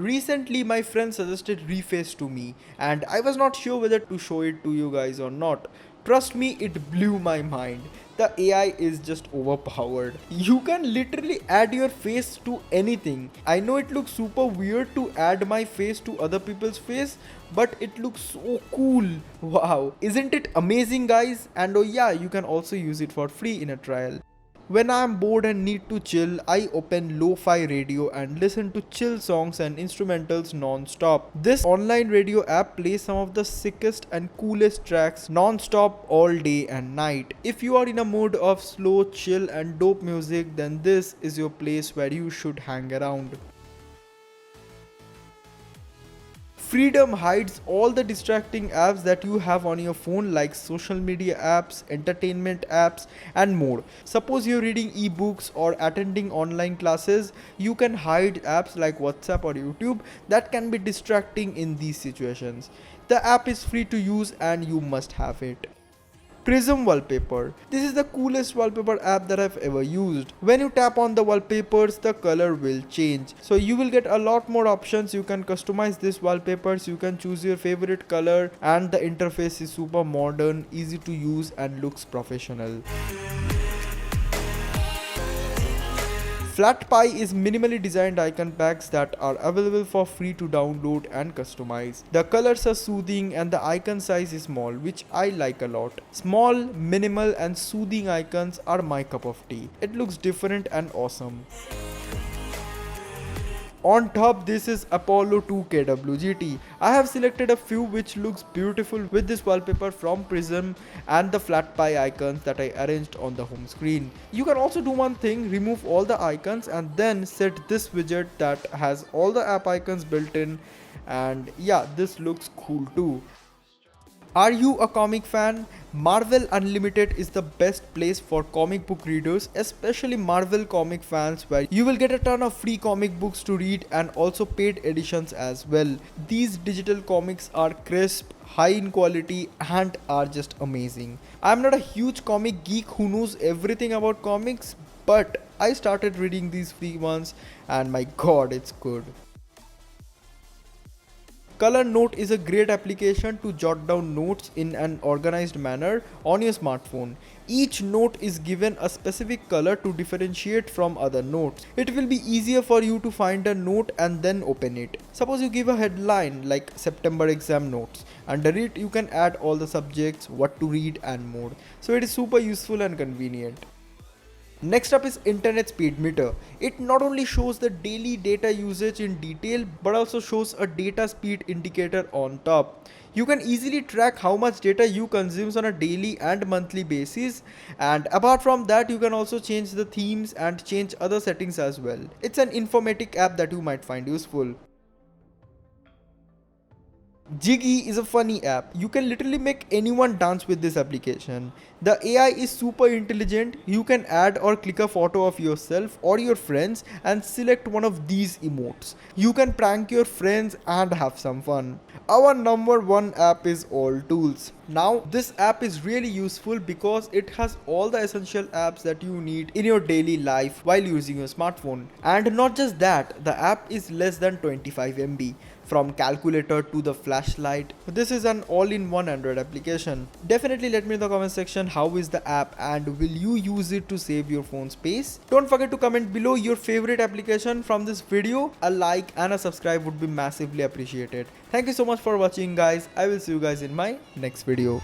Recently my friend suggested Reface to me and I was not sure whether to show it to you guys or not. Trust me, it blew my mind. The AI is just overpowered. You can literally add your face to anything. I know it looks super weird to add my face to other people's face, but it looks so cool. Wow, isn't it amazing, guys? And oh yeah, you can also use it for free in a trial. When I am bored and need to chill, I open lo-fi radio and listen to chill songs and instrumentals non-stop. This online radio app plays some of the sickest and coolest tracks non-stop all day and night. If you are in a mood of slow, chill and dope music, then this is your place where you should hang around. Freedom hides all the distracting apps that you have on your phone like social media apps, entertainment apps and more. Suppose you're reading ebooks or attending online classes, you can hide apps like WhatsApp or YouTube that can be distracting in these situations. The app is free to use and you must have it. Prism Wallpaper. This is the coolest wallpaper app that I've ever used. When you tap on the wallpapers, the color will change. So you will get a lot more options. You can customize these wallpapers, you can choose your favorite color, and the interface is super modern, easy to use and looks professional. FlatPy is minimally designed icon packs that are available for free to download and customize. The colors are soothing and the icon size is small, which I like a lot. Small, minimal and soothing icons are my cup of tea. It looks different and awesome. On top, this is Apollo 2 KWGT. I have selected a few which looks beautiful with this wallpaper from Prism and the FlatPy icons that I arranged on the home screen. You can also do one thing, remove all the icons and then set this widget that has all the app icons built in, and yeah, this looks cool too. Are you a comic fan? Marvel Unlimited is the best place for comic book readers, especially Marvel comic fans, where you will get a ton of free comic books to read and also paid editions as well. These digital comics are crisp, high in quality and are just amazing. I'm not a huge comic geek who knows everything about comics, but I started reading these free ones and my god, it's good. Color Note is a great application to jot down notes in an organized manner on your smartphone. Each note is given a specific color to differentiate from other notes. It will be easier for you to find a note and then open it. Suppose you give a headline like September exam notes. Under it you can add all the subjects, what to read and more. So it is super useful and convenient. Next up is Internet Speed Meter. It not only shows the daily data usage in detail but also shows a data speed indicator on top. You can easily track how much data you consume on a daily and monthly basis, and apart from that you can also change the themes and change other settings as well. It's an informatic app that you might find useful. Jiggy is a funny app. You can literally make anyone dance with this application. The AI is super intelligent. You can add or click a photo of yourself or your friends and select one of these emotes. You can prank your friends and have some fun. Our number one app is AllTools. Now this app is really useful because it has all the essential apps that you need in your daily life while using your smartphone. And not just that, the app is less than 25 MB. From calculator to the flashlight, this is an all-in-one Android application. Definitely let me in the comment section how is the app and will you use it to save your phone space. Don't forget to comment below your favorite application from this video. A like and a subscribe would be massively appreciated. Thank you so much for watching, guys. I will see you guys in my next video.